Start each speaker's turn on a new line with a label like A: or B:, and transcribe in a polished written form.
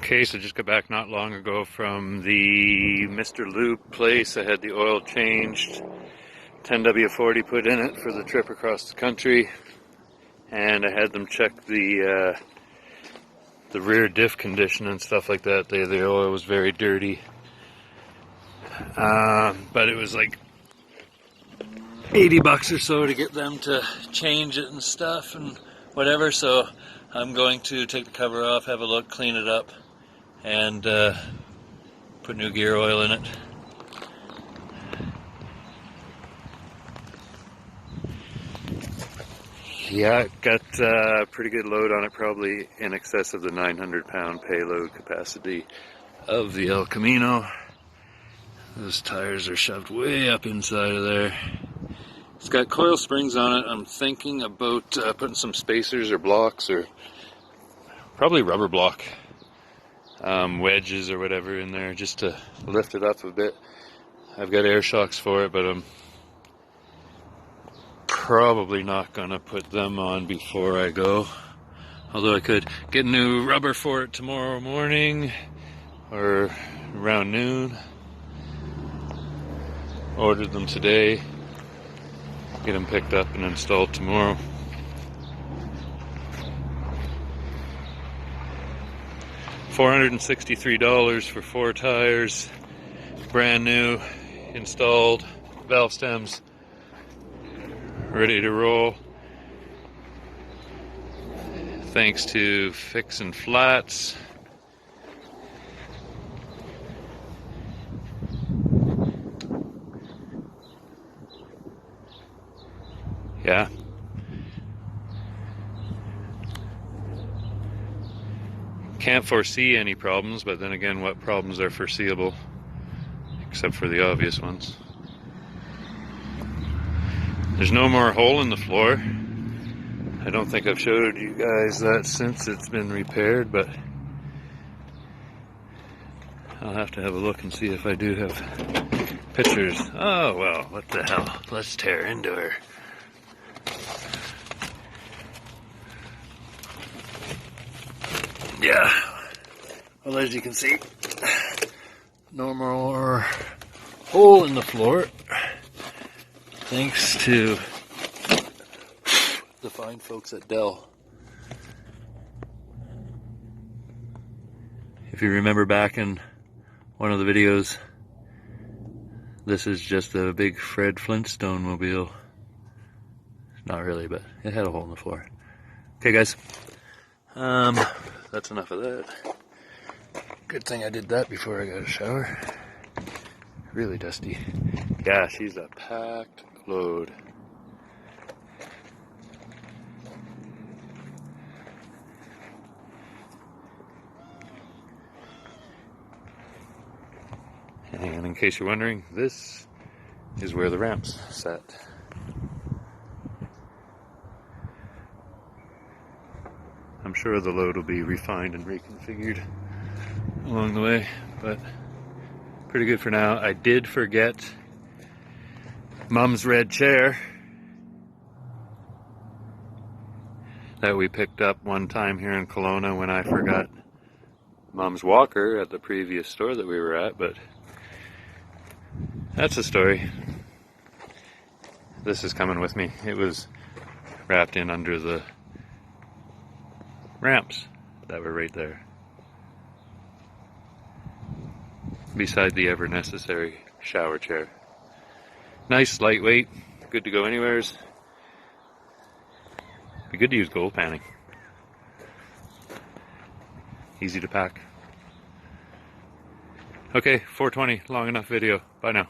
A: Okay, so just got back not long ago from the Mr. Lube place. I had the oil changed, 10W40 put in it for the trip across the country, and I had them check the rear diff condition and stuff like that. The oil was very dirty, but it was like $80 or so to get them to change it and stuff and whatever. So I'm going to take the cover off, have a look, clean it up, and put new gear oil in it. Yeah, it got a pretty good load on it, probably in excess of the 900-pound payload capacity of the El Camino. Those tires are shoved way up inside of there. It's got coil springs on it. I'm thinking about putting some spacers or blocks, or probably rubber block wedges or whatever in there, just to lift it up a bit. I've got air shocks for it, but I'm probably not gonna put them on before I go. Although I could get new rubber for it tomorrow morning or around noon. Ordered them today. Get them picked up and installed tomorrow. $463 for 4 tires, brand new, installed, valve stems ready to roll. Thanks to Fixin' Flats. Yeah. Can't foresee any problems, but then again, what problems are foreseeable? Except for the obvious ones. There's no more hole in the floor. I don't think I've showed you guys that since it's been repaired, but I'll have to have a look and see if I do have pictures. Oh well, what the hell? Let's tear into her. Yeah, well, as you can see, no more hole in the floor, thanks to the fine folks at Dell. If you remember back in one of the videos, this is just a big Fred Flintstone mobile. Not really, but it had a hole in the floor. Okay guys, that's enough of that. Good thing I did that before I got a shower. Really dusty. Yeah, she's a packed load. And in case you're wondering, this is where the ramp's sat. I'm sure the load will be refined and reconfigured along the way, but pretty good for now. I did forget Mom's red chair that we picked up one time here in Kelowna when I forgot Mom's walker at the previous store that we were at, but that's a story. This is coming with me. It was wrapped in under the ramps that were right there, beside the ever necessary shower chair. Nice, lightweight, good to go anywheres. Be good to use gold panning. Easy to pack. Okay, 420, long enough video. Bye now.